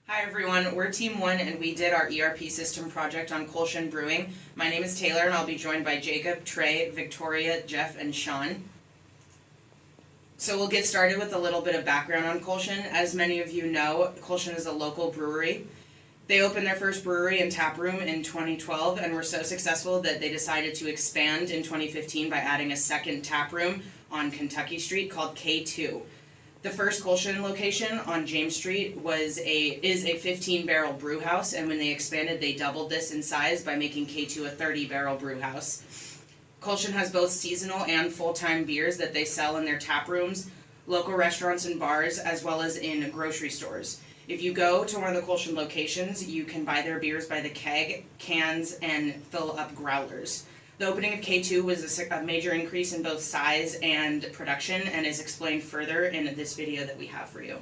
Hi everyone, we're Team 1 and we did our ERP system project on Colshan Brewing. My name is Taylor and I'll be joined by Jacob, Trey, Victoria, Jeff, and Sean. So we'll get started with a little bit of background on Colshan. As many of you know, Colshan is a local brewery. They opened their first brewery and tap room in 2012 and were so successful that they decided to expand in 2015 by adding a second tap room on Kentucky Street called K2. The first Colshan location on James Street is a 15-barrel brew house, and when they expanded, they doubled this in size by making K2 a 30-barrel brew house. Colshan has both seasonal and full-time beers that they sell in their tap rooms, local restaurants and bars, as well as in grocery stores. If you go to one of the Colshan locations, you can buy their beers by the keg, cans, and fill up growlers. The opening of K2 was a major increase in both size and production and is explained further in this video that we have for you.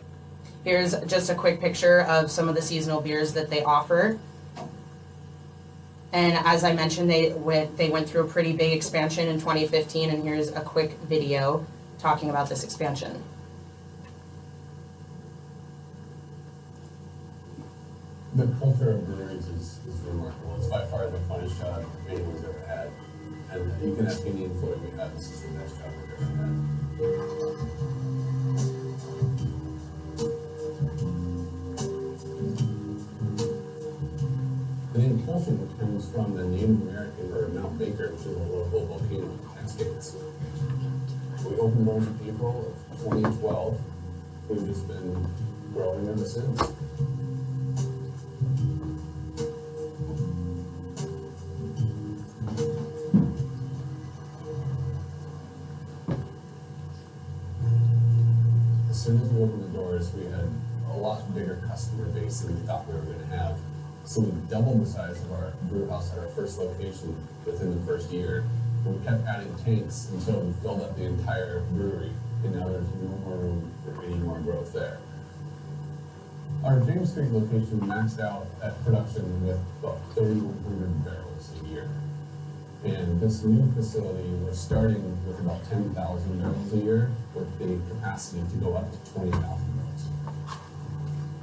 Here's just a quick picture of some of the seasonal beers that they offer. And as I mentioned, they went through a pretty big expansion in 2015, and here's a quick video talking about this expansion. The culture of breweries is remarkable. It's by far the funnest job anyone's ever had. And you can ask any employee we have, this is the best job we've ever had. The name Colshan comes from the Native American or Mount Baker, which is a local volcano in the Cascades. We opened doors in April of 2012. We've just been growing ever since. As soon as we opened the doors, we had a lot bigger customer base than we thought we were going to have. So we doubled the size of our brew house at our first location within the first year. And we kept adding tanks until we filled up the entire brewery. And now there's no more room for any more growth there. Our James Street location maxed out at production with about 3,100 barrels a year. And this new facility, we're starting with about 10,000 barrels a year with the capacity to go up to 20,000 barrels.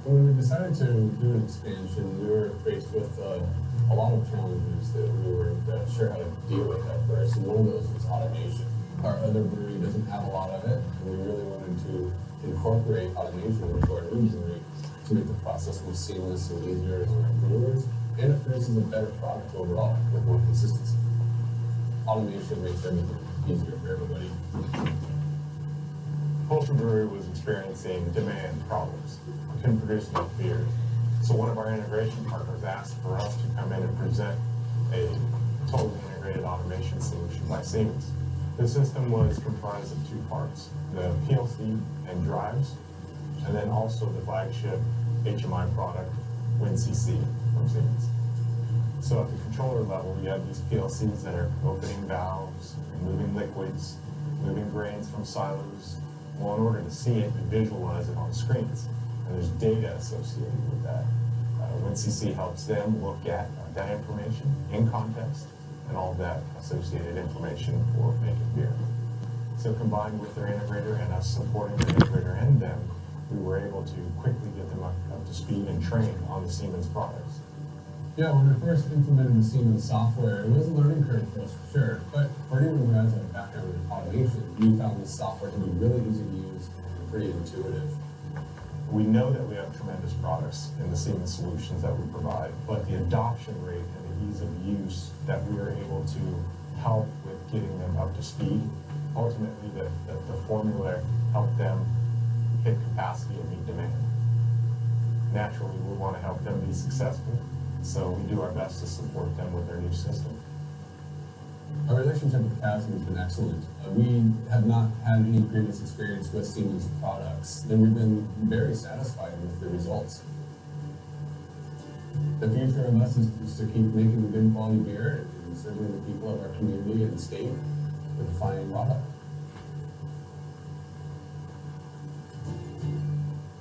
When we decided to do an expansion, we were faced with a lot of challenges that we weren't sure how to deal with at first, and one of those was automation. Our other brewery doesn't have a lot of it, and we really wanted to incorporate automation into our new brewery to make the process more seamless and easier on our brewers, and it produces a better product overall with more consistency. Automation makes everything easier for everybody. Colshan Brewery was experiencing demand problems. We couldn't produce enough beer. So one of our integration partners asked for us to come in and present a totally integrated automation solution by Siemens. The system was comprised of two parts, the PLC and drives, and then also the flagship HMI product, WinCC from Siemens. So at the controller level, you have these PLCs that are opening valves, moving liquids, moving grains from silos. Well, in order to see it and visualize it on screens, and there's data associated with that. WinCC helps them look at that information in context and all that associated information for making beer. So combined with their integrator and us supporting the integrator and them, we were able to quickly get them up to speed and train on the Siemens products. Yeah, when we first implemented the Siemens software, it was a learning curve for us for sure. But for anyone who has a background in automation, we found this software to be really easy to use and pretty intuitive. We know that we have tremendous products in the Siemens solutions that we provide, but the adoption rate and the ease of use that we are able to help with getting them up to speed, ultimately the formula helped them hit capacity and meet demand. Naturally, we want to help them be successful. So we do our best to support them with their new system. Our relationship with Chasm has been excellent. We have not had any previous experience with Siemens products, and we've been very satisfied with the results. The future of us is to keep making good quality beer and serving the people of our community and state with a fine product.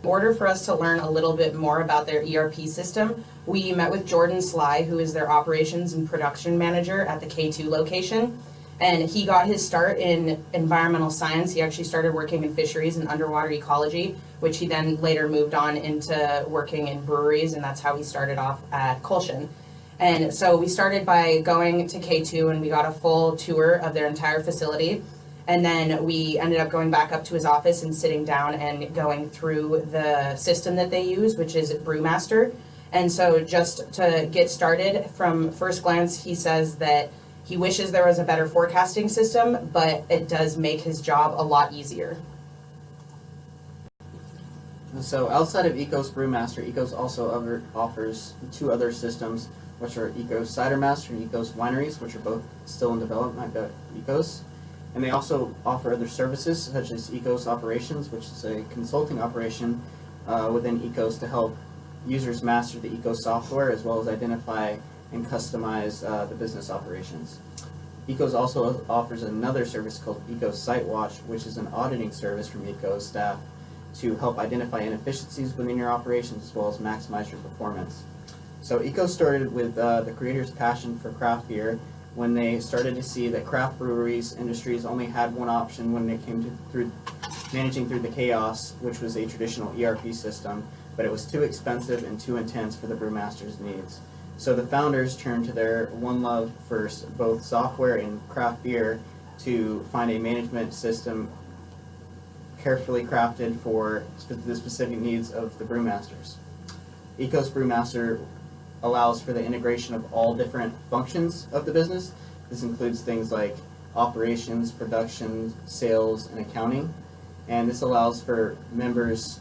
In order for us to learn a little bit more about their ERP system, we met with Jordan Sly, who is their operations and production manager at the K2 location, And he got his start in environmental science. He actually started working in fisheries and underwater ecology, which he then later moved on into working in breweries, and that's how he started off at Colshan. And so we started by going to K2 and we got a full tour of their entire facility. And then we ended up going back up to his office and sitting down and going through the system that they use, which is Brewmaster. And so just to get started, from first glance, he says that he wishes there was a better forecasting system, but it does make his job a lot easier. So outside of Ecos Brewmaster, Ecos also offers two other systems, which are Ecos Cider Master and Ecos Wineries, which are both still in development by Ecos. And they also offer other services, such as Ecos Operations, which is a consulting operation within Ecos to help users master the Ecos software, as well as identify and customize the business operations. Ecos also offers another service called Ecos Site Watch, which is an auditing service from Ecos staff to help identify inefficiencies within your operations, as well as maximize your performance. So Ecos started with the creators' passion for craft beer when they started to see that craft breweries industries only had one option when it came to managing through the chaos, which was a traditional ERP system, but it was too expensive and too intense for the brewmaster's needs. So the founders turned to their one love for both software and craft beer to find a management system carefully crafted for the specific needs of the brewmasters. Ecos Brewmaster allows for the integration of all different functions of the business. This includes things like operations, production, sales, and accounting. And this allows for members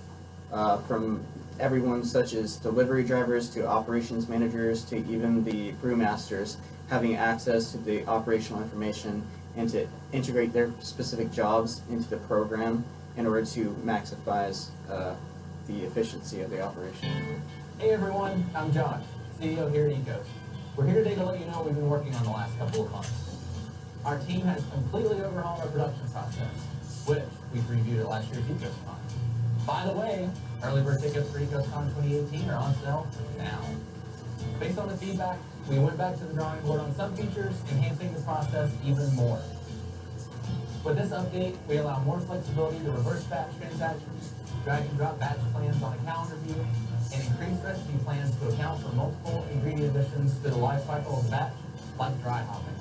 from everyone such as delivery drivers to operations managers to even the brewmasters having access to the operational information and to integrate their specific jobs into the program in order to maximize the efficiency of the operation. Hey everyone, I'm John, CEO here at Ecos. We're here today to let you know what we've been working on the last couple of months. Our team has completely overhauled our production process, which we previewed at last year's EcosCon. By the way, early bird tickets for EcosCon 2018 are on sale now. Based on the feedback, we went back to the drawing board on some features, enhancing the process even more. With this update, we allow more flexibility to reverse batch transactions, drag and drop batch plans on a calendar view, and increase recipe plans to account for multiple ingredient additions to the life cycle of the batch, like dry hopping.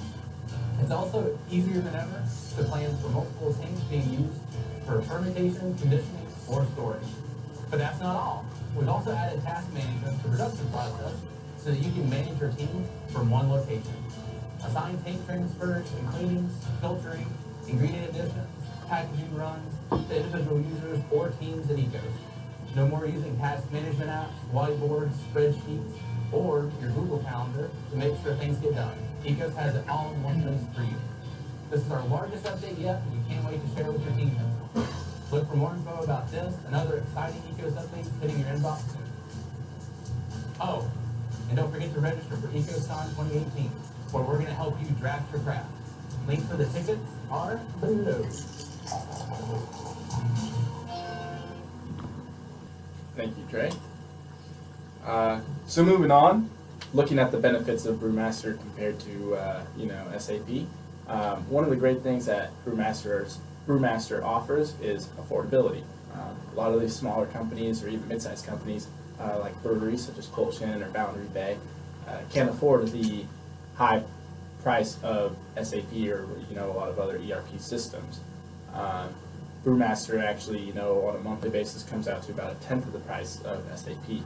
It's also easier than ever to plan for multiple tanks being used for fermentation, conditioning, or storage. But that's not all. We've also added task management to the production process so that you can manage your team from one location. Assign tank transfers and cleanings, filtering, ingredient additions, packaging runs to individual users or teams at Ecos. No more using task management apps, whiteboards, spreadsheets, or your Google Calendar to make sure things get done. Ecos has it all in one place for you. This is our largest update yet, and we can't wait to share with your team members. Look for more info about this and other exciting Ecos updates hitting your inbox soon. Oh, and don't forget to register for EcosCon 2018, where we're going to help you draft your craft. Links for the tickets are below. Thank you, Trey. So moving on, looking at the benefits of Brewmaster compared to SAP. One of the great things that Brewmaster offers is affordability. A lot of these smaller companies or even mid-sized companies like breweries such as Colshan or Boundary Bay can't afford the high price of SAP or a lot of other ERP systems. Brewmaster actually, on a monthly basis comes out to about 1/10 of the price of SAP.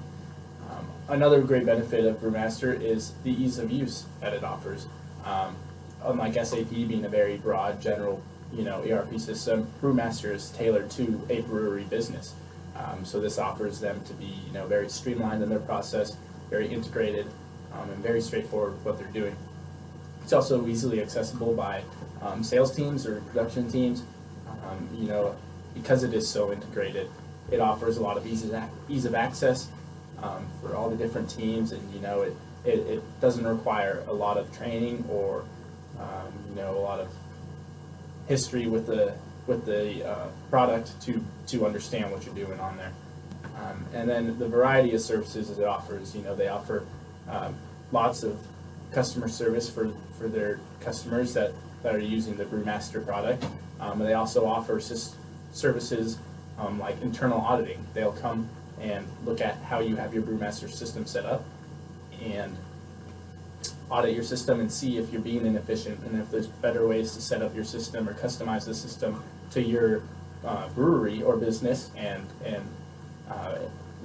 Another great benefit of Brewmaster is the ease of use that it offers. Unlike SAP being a very broad, general, ERP system, Brewmaster is tailored to a brewery business. So this offers them to be, very streamlined in their process, very integrated, and very straightforward with what they're doing. It's also easily accessible by sales teams or production teams. Because it is so integrated, it offers a lot of ease of access for all the different teams, and it doesn't require a lot of training or a lot of history with the product to understand what you're doing on there. And then the variety of services that it offers, they offer lots of customer service for their customers that that are using the Brewmaster product. And they also offer services like internal auditing. They'll come and look at how you have your Brewmaster system set up and audit your system and see if you're being inefficient and if there's better ways to set up your system or customize the system to your brewery or business, and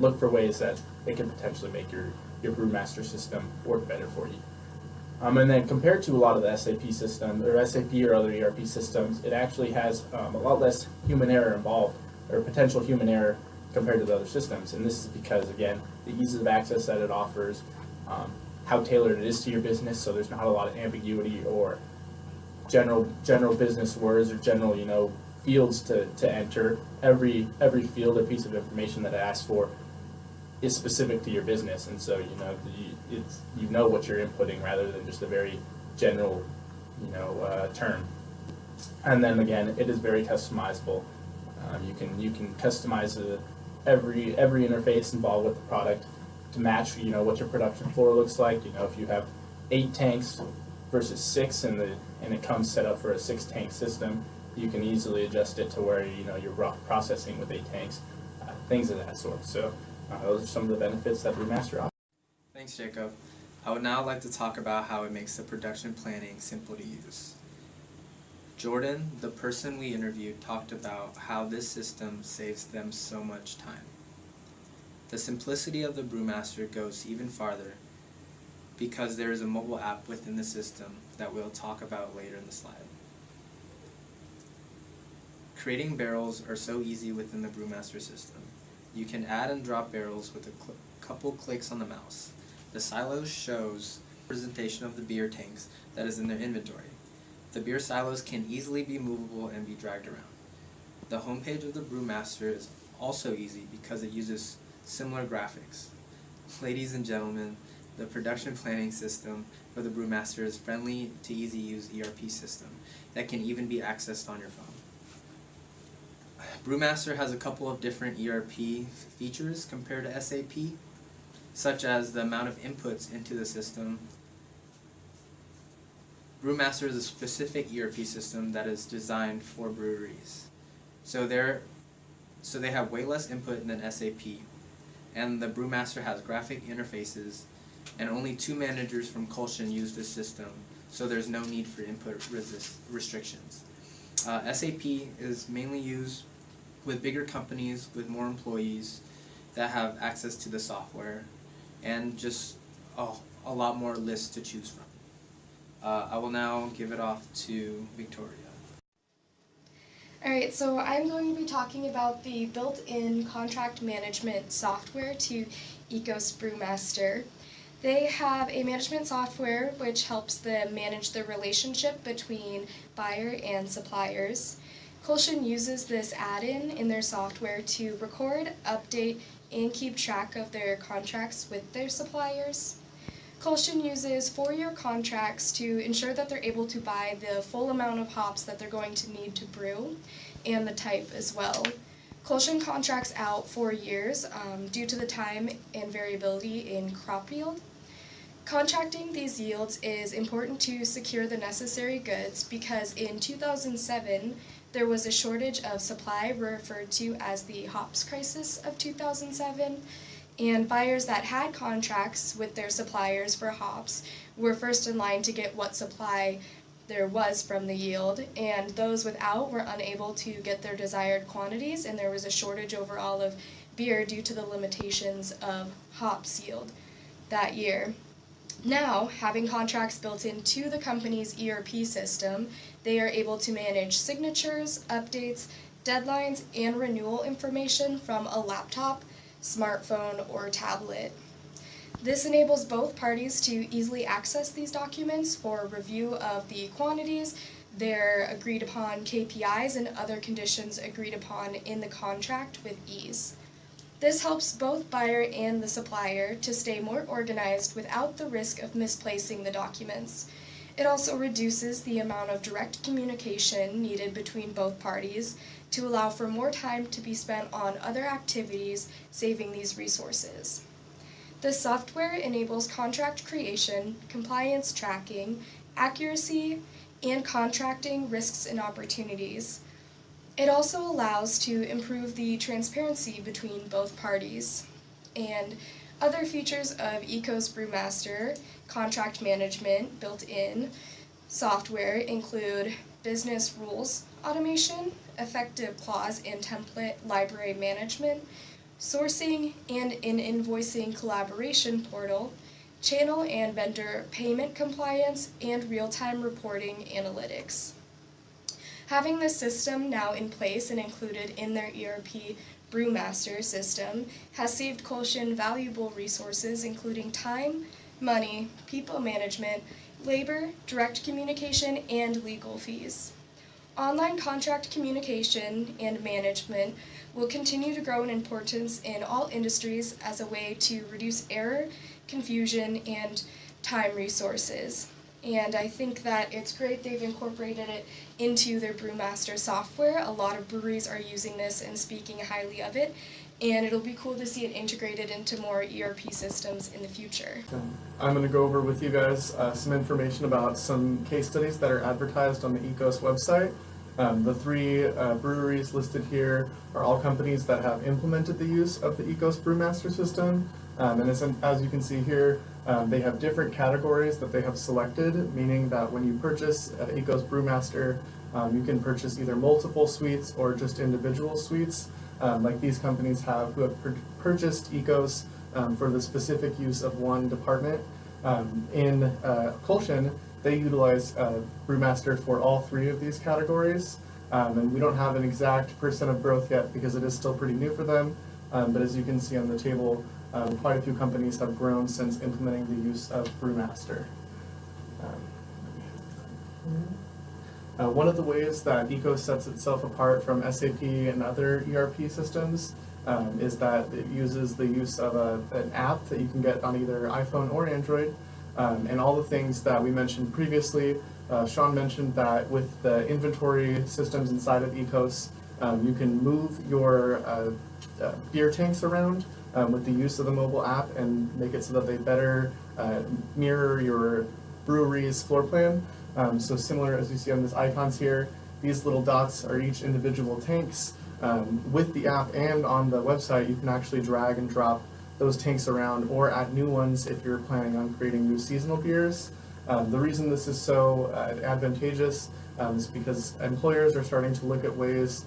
look for ways that it can potentially make your Brewmaster system work better for you. And then compared to a lot of the SAP system or SAP or other ERP systems, it actually has a lot less human error involved, or potential human error compared to the other systems. And this is because, again, the ease of access that it offers, how tailored it is to your business, so there's not a lot of ambiguity or general business words or general fields to enter. Every field or piece of information that it asks for is specific to your business, and so you know what you're inputting rather than just a very general term. And then again, it is very customizable. You can customize every interface involved with the product to match what your production floor looks like. If you have 8 tanks versus 6 and it comes set up for a 6-tank system, you can easily adjust it to where you're processing with 8 tanks, things of that sort. So those are some of the benefits that Brewmaster offers. Thanks, Jacob. I would now like to talk about how it makes the production planning simple to use. Jordan, the person we interviewed, talked about how this system saves them so much time. The simplicity of the Brewmaster goes even farther because there is a mobile app within the system that we'll talk about later in the slide. Creating barrels are so easy within the Brewmaster system. You can add and drop barrels with a couple clicks on the mouse. The silos shows representation of the beer tanks that is in their inventory. The beer silos can easily be movable and be dragged around. The homepage of the Brewmaster is also easy because it uses similar graphics. Ladies and gentlemen, the production planning system for the Brewmaster is friendly to easy use ERP system that can even be accessed on your phone. Brewmaster has a couple of different ERP features compared to SAP, such as the amount of inputs into the system. Brewmaster is a specific ERP system that is designed for breweries. So they have way less input than SAP, and the Brewmaster has graphic interfaces, and only 2 managers from Colshan use this system, so there's no need for input restrictions. SAP is mainly used with bigger companies with more employees that have access to the software and just a lot more lists to choose from. I will now give it off to Victoria. Alright, so I'm going to be talking about the built-in contract management software to Ecos Brewmaster. They have a management software which helps them manage the relationship between buyer and suppliers. Colshan uses this add-in in their software to record, update, and keep track of their contracts with their suppliers. Colshan uses 4-year contracts to ensure that they're able to buy the full amount of hops that they're going to need to brew, and the type as well. Colshan contracts out 4 years due to the time and variability in crop yield. Contracting these yields is important to secure the necessary goods because in 2007, there was a shortage of supply referred to as the hops crisis of 2007, and buyers that had contracts with their suppliers for hops were first in line to get what supply there was from the yield, and those without were unable to get their desired quantities, and there was a shortage overall of beer due to the limitations of hops yield that year. Now, having contracts built into the company's ERP system, they are able to manage signatures, updates, deadlines, and renewal information from a laptop, smartphone, or tablet. This enables both parties to easily access these documents for review of the quantities, their agreed upon KPIs, and other conditions agreed upon in the contract with ease. This helps both buyer and the supplier to stay more organized without the risk of misplacing the documents. It also reduces the amount of direct communication needed between both parties to allow for more time to be spent on other activities, saving these resources. The software enables contract creation, compliance tracking, accuracy, and contracting risks and opportunities. It also allows to improve the transparency between both parties. And other features of ECO's Brewmaster contract management built-in software include business rules automation, effective clause and template library management, sourcing and in-invoicing collaboration portal, channel and vendor payment compliance, and real-time reporting analytics. Having this system now in place and included in their ERP Brewmaster system has saved Colshan valuable resources including time, money, people management, labor, direct communication, and legal fees. Online contract communication and management will continue to grow in importance in all industries as a way to reduce error, confusion, and time resources. And I think that it's great they've incorporated it into their Brewmaster software. A lot of breweries are using this and speaking highly of it, and it'll be cool to see it integrated into more ERP systems in the future. I'm going to go over with you guys some information about some case studies that are advertised on the ECOS website. The three breweries listed here are all companies that have implemented the use of the ECOS Brewmaster system. And as you can see here, they have different categories that they have selected, meaning that when you purchase ECOS Brewmaster, you can purchase either multiple suites or just individual suites, like these companies have who have purchased ECOS for the specific use of one department. In Colshan, they utilize Brewmaster for all three of these categories, and we don't have an exact percent of growth yet because it is still pretty new for them, but as you can see on the table, quite a few companies have grown since implementing the use of Brewmaster. One of the ways that ECOS sets itself apart from SAP and other ERP systems is that it uses the use of an app that you can get on either iPhone or Android. And all the things that we mentioned previously, Sean mentioned that with the inventory systems inside of ECOS, you can move your beer tanks around with the use of the mobile app and make it so that they better mirror your brewery's floor plan. So similar as you see on these icons here, these little dots are each individual tanks. With the app and on the website, you can actually drag and drop those tanks around or add new ones if you're planning on creating new seasonal beers. The reason this is so advantageous is because employers are starting to look at ways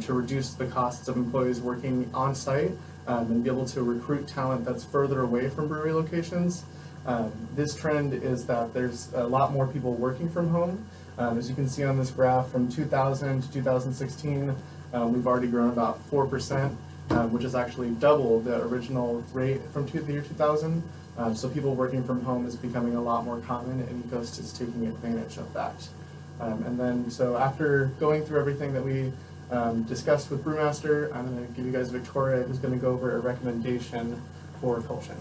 to reduce the costs of employees working on site and be able to recruit talent that's further away from brewery locations. This trend is that there's a lot more people working from home. As you can see on this graph, from 2000 to 2016, we've already grown about 4%. Which is actually double the original rate from the year 2000. So people working from home is becoming a lot more common, and ECOS is taking advantage of that. And then, so after going through everything that we discussed with Brewmaster, I'm going to give you guys Victoria, who's going to go over a recommendation for Colshan.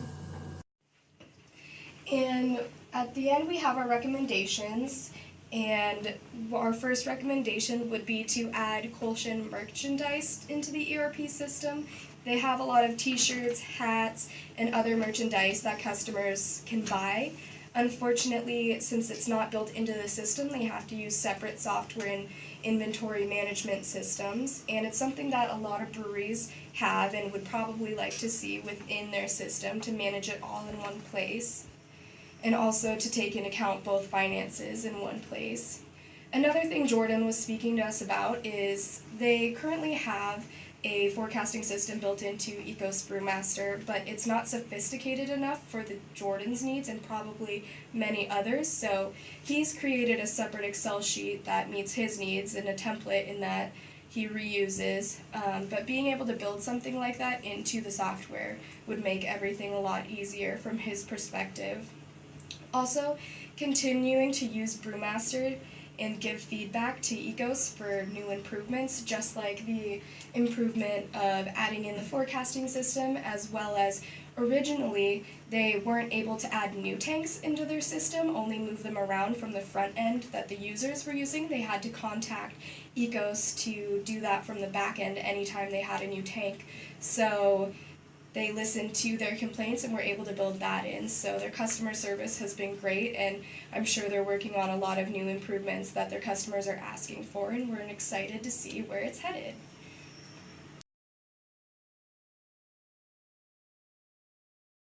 And at the end, we have our recommendations. And our first recommendation would be to add Colshan merchandise into the ERP system. They have a lot of t-shirts, hats, and other merchandise that customers can buy. Unfortunately, since it's not built into the system, they have to use separate software and inventory management systems, and it's something that a lot of breweries have and would probably like to see within their system to manage it all in one place, and also to take into account both finances in one place. Another thing Jordan was speaking to us about is they currently have a forecasting system built into ECOS Brewmaster, but it's not sophisticated enough for the Jordan's needs and probably many others, so he's created a separate Excel sheet that meets his needs and a template in that he reuses, but being able to build something like that into the software would make everything a lot easier from his perspective. Also, continuing to use Brewmaster and give feedback to ECOS for new improvements, just like the improvement of adding in the forecasting system, as well as originally they weren't able to add new tanks into their system, only move them around from the front end that the users were using. They had to contact ECOS to do that from the back end anytime they had a new tank. So they listened to their complaints and were able to build that in. So their customer service has been great, and I'm sure they're working on a lot of new improvements that their customers are asking for, and we're excited to see where it's headed.